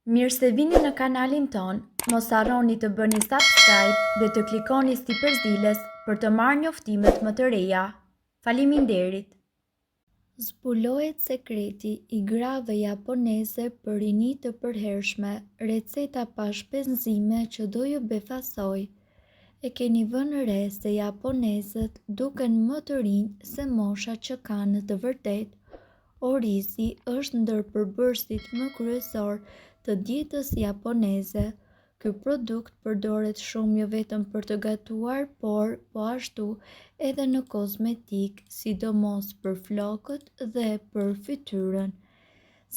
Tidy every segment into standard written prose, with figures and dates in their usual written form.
Mirë se vini në kanalin ton, mos harroni të bëni subscribe dhe të klikoni si përzieles për të marrë njoftimet më të reja. Faleminderit! Zbulohet sekreti i grave japoneze për rini të përhershme, receta pa shpenzime që do ju befasoj. E keni vënë re se japonezët duken më të rinj se mosha që kanë të vërtet. Orizi është ndër përbërësit më kryesor të dietës japoneze. Ky produkt përdoret shumë jo vetëm për të gatuar, por po ashtu edhe në kozmetik, sidomos për flokët dhe për fytyrën.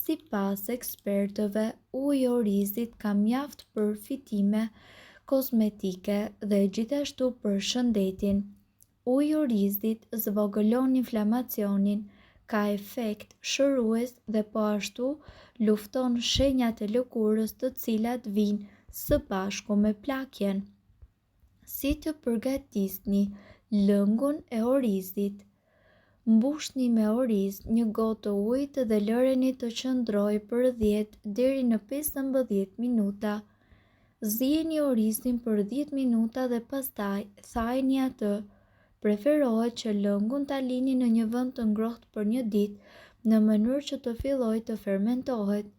Sipas ekspertëve, uji i orizit ka mjaft për fitime kozmetike dhe gjithashtu për shëndetin. Uji i orizit zvogëlon inflamacionin, ka efekt shërues dhe po ashtu lufton shenjat e lëkurës të cilat vijnë së bashku me plakjen. Si të përgatisni lëngun e orizit? Mbushni me oriz një gotë ujë dhe lëreni të qëndrojë për 10 deri në 15 minuta. Zieni orizin për 10 minuta dhe pastaj thajini atë. Preferohet që lëngun ta lini në një vend të ngrohtë për një ditë në mënyrë që të fillojë të fermentohet.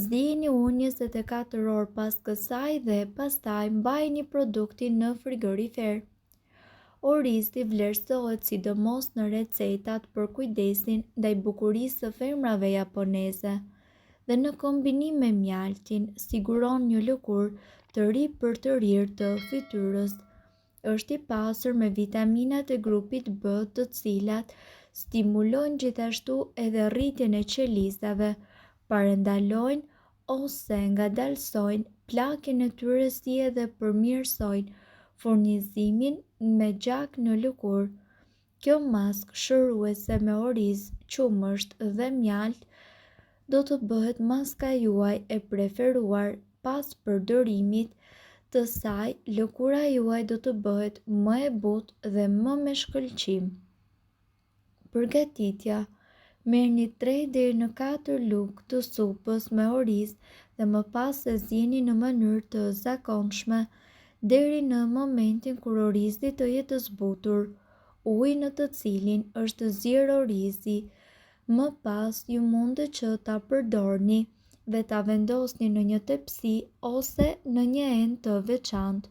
Zieni unë 24 orë pas kësaj dhe pastaj mbajini produktin në frigorifer. Orizi vlerësohet sidomos në recetat për kujdesin ndaj bukurisë së femrave japoneze dhe në kombinim me mjaltin siguron një lëkurë të ri për të rirë të fytyrës. Është i pasur me vitaminat e grupit B, të cilat stimulojnë gjithashtu edhe rritjen e qelizave, parandalojnë ose ngadalsojnë plakjen e tyre si edhe përmirësojnë furnizimin me gjak në lëkurë. Kjo maskë shëruese me oriz, qumësht dhe mjalt do të bëhet maska juaj e preferuar pas përdorimit të saj. Lëkura juaj do të bëhet më e butë dhe më me shkëlqim. Përgatitja: merrni 3 deri në 4 lugë të supës me oriz dhe më pas e zieni në mënyrë të zakonshme deri në momentin kur orizi të jetë zbutur. Uji në të cilin është zier orizi. Më pas ju mundet që ta përdorni dhe ta vendosni në një tepsi ose në një enë të veçantë.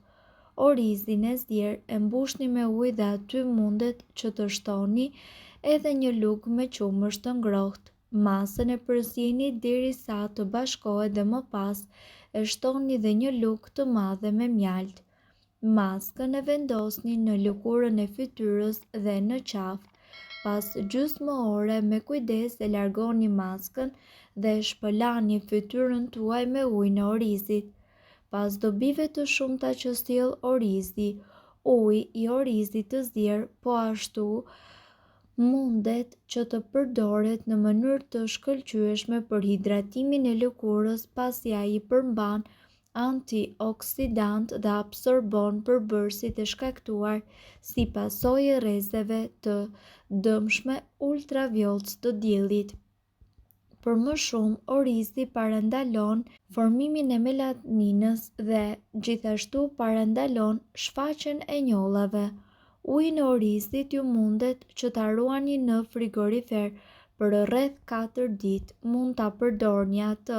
Orizin e zier e mbushni me ujë dhe aty mundet që të shtoni edhe një lugë me qumësht të ngrohtë. Masën e përzieni derisa të bashkohet dhe më pas e shtoni dhe një lugë të madhe me mjalt. Maskën e vendosni në lëkurën e fytyrës dhe në qafë. Pas gjysmë ore me kujdes e largoni maskën dhe shpëlani fytyrën tuaj me ujin e orizit. Pas dobive të shumta që sjell orizi, uji i orizit të zier po ashtu mundet që të përdoret në mënyrë të shkëlqyeshme për hidratimin e lëkurës, pasi ai përmban antioksidant dhe absorbon përbërësit e shkaktuar si pasojë e rrezeve të dëmshme ultravjollcë të diellit. Për më shumë, orizi parandalon formimin e melaninës dhe gjithashtu parandalon shfaqjen e njollave. Ujin e orizit ju mundet që ta ruani në frigorifer për rreth 4 ditë. Mund ta përdorni atë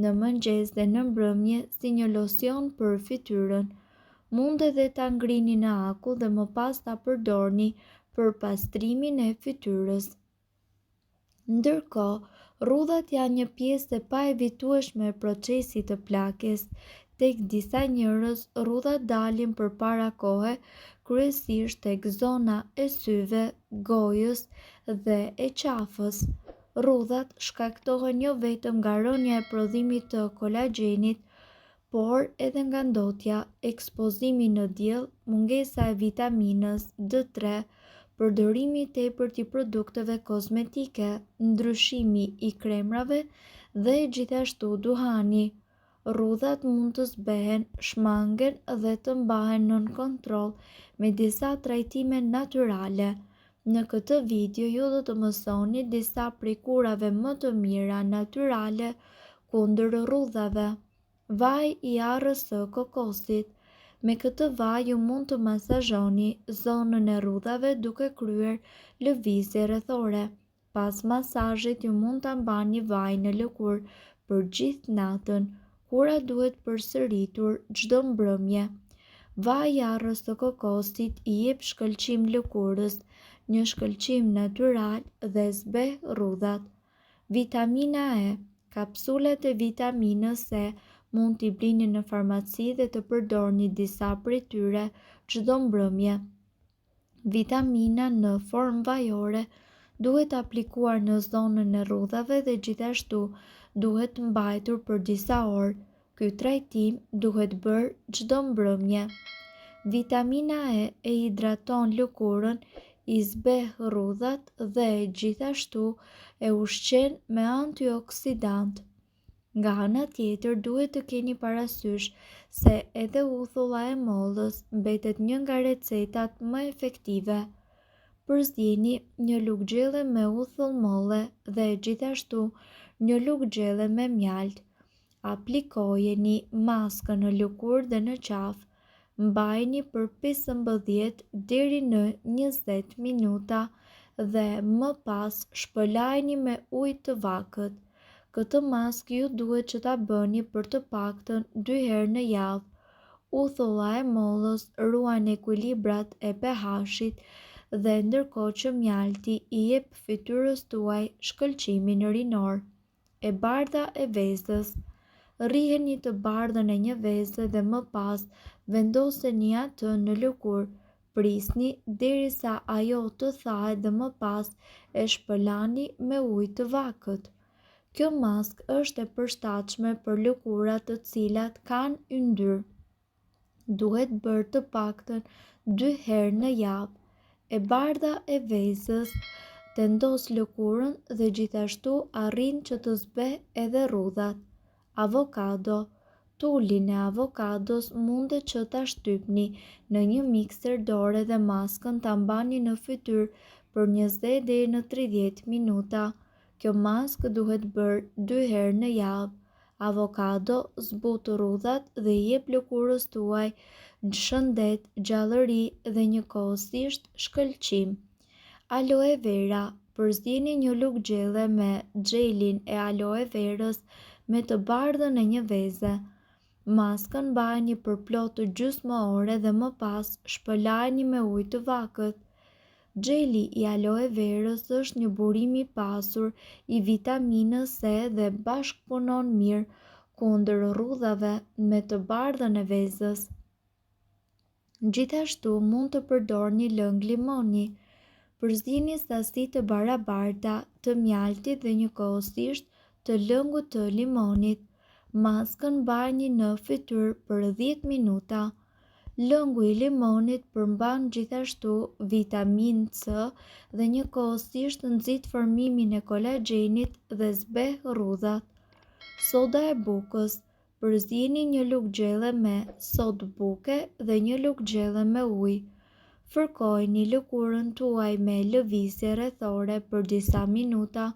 në mëngjes dhe në mbrëmje si një losion për fytyrën. Mund edhe ta ngrini në akull dhe më pas ta përdorni për pastrimin e fytyrës. Ndërkohë, rrudhat janë një pjesë e paevitueshme e procesit të plakjes. Tek disa njerëz, rrudhat dalin përpara kohe, kryesisht tek zona e syve, gojës dhe e qafës. Rrudhat shkaktohen jo vetëm nga rënja e prodhimit të kolagjenit, por edhe nga ndotja, ekspozimi në diell, mungesa e vitaminës D3, përdorimi i tepërt i produkteve kozmetike, ndryshimi i kremrave dhe gjithashtu duhani. Rrudhat mund të zbehen, shmangen dhe të mbahen nën kontroll me disa trajtime natyrale. Në këtë video ju do të mësoni disa prej kurave më të mira natyrale kundër rrudhave. Vaj i arrës së kokosit. Me këtë vaj ju mund të masazhoni zonën e rrudhave duke kryer lëvizje rrethore. Pas masazhit ju mund ta mbani vajin në lëkurë për gjithë natën. Kura duhet përsëritur çdo mbrëmje. Vaji i arrës së kokosit i jep shkëlqim lëkurës, një shkëlqim natyral dhe zbeh rrudhat. Vitamina E. Kapsulat e vitaminës E mund t'i blini në farmaci dhe të përdorni disa prej tyre çdo mbrëmje. Vitamina në formë vajore duhet aplikuar në zonën e rrudhave dhe gjithashtu duhet mbajtur për disa orë. Ky trajtim duhet bërë çdo mbrëmje. Vitamina E hidraton lëkurën, i zbeh rrudhat dhe gjithashtu e ushqen me antioksidant. Nga ana tjetër duhet të keni parasysh se edhe uthulla e mollës mbetet një nga recetat më efektive. Përzieni një lugë gjelle me uthull molle dhe gjithashtu një lugë gjelle me mjalt. Aplikojeni maskën në lëkurë dhe në qafë. Mbajini për 15 deri në 20 minuta dhe më pas shpëlajini me ujë të vakët. Këtë maskë ju duhet që ta bëni për të paktën 2 herë në javë. Uthulla e mollës ruan ekuilibrat e pH-it dhe ndërkohë që mjalti i jep fytyrës tuaj shkëlqimin rinor. E bardha e vezës. Rriheni të bardhën e një veze dhe më pas vendoseni atë në lëkurë. Prisni derisa ajo të thahet dhe më pas e shpëlani me ujë të vakët. Kjo maskë është e përshtatshme për lëkurat të cilat kanë yndyr. Duhet bërë të paktën 2 herë në javë. E bardha e vezës tendos lëkurën dhe gjithashtu arrin që të zbeh edhe rrudhat. Avokado. Tulin e avokados mundet që ta shtypni në një mikser dore dhe maskën ta mbani në fytyrë për 20 deri në 30 minuta. Kjo maskë duhet bërë 2 herë në javë. Avokado zbut rrudhat dhe i jep lëkurës tuaj shëndet, gjallëri dhe njëkohësisht shkëlqim. Aloe vera. Përzieni një lugë gjelle me xhelin e aloe verës me të bardhën e një veze. Maskën mbajini për plot gjysmë ore dhe më pas shpëlajini me ujë të vakët. Xheli i aloe verës është një burim i pasur i vitaminës C dhe bashkëpunon mirë kundër rrudhave me të bardhën e vezës. Gjithashtu mund të përdorni lëng limoni. Përzieni sasi të barabarta të mjaltit dhe njëkohësisht të lëngut të limonit. Maskën mbajini në fytyrë për 10 minuta. Lëngu i limonit përmban gjithashtu vitaminë C dhe njëkohësisht nxit formimin e kolagjenit dhe zbeh rrudhat. Soda e bukës. Përzieni një lugë gjelle me sodë buke dhe një lugë gjelle me ujë. Fërkojeni lëkurën tuaj me lëvizje rrethore për disa minuta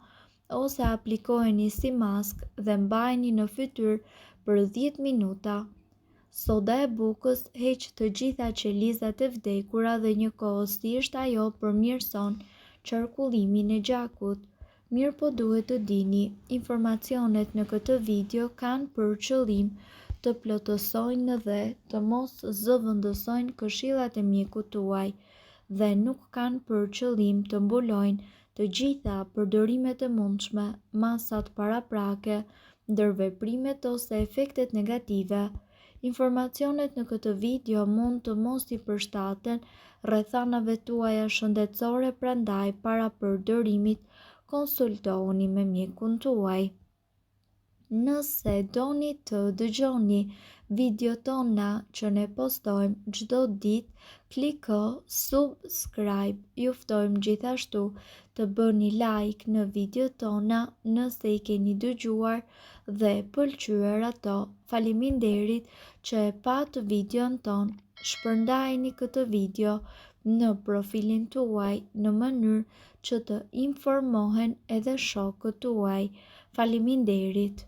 ose aplikojeni si maskë dhe mbajini në fytyrë për 10 minuta. Soda e bukës heq të gjitha qelizat e vdekura dhe njëkohësisht ajo përmirëson qarkullimin e gjakut. Mirë po duhet të dini, informacionet në këtë video kanë për qëllim të plotësojnë dhe të mos zëvendësojnë këshillat e mjekut tuaj dhe nuk kanë për qëllim të mbulojnë të gjitha përdorimet e mundshme, masat paraprake, ndërveprimet ose efektet negative. Informacionet në këtë video mund të mos i përshtaten rrethanave tuaja shëndetësore, prandaj para përdorimit konsultohuni me mjekun tuaj. Nëse doni të dëgjoni video tona që ne postojmë çdo ditë, kliko subscribe. Ju ftojmë gjithashtu të bëni like në video tona nëse i keni dëgjuar dhe pëlqyer ato. Faleminderit që e pat videon ton. Shpërndajeni këtë video në profilin tuaj në mënyrë që të informohen edhe shokët tuaj. Faleminderit.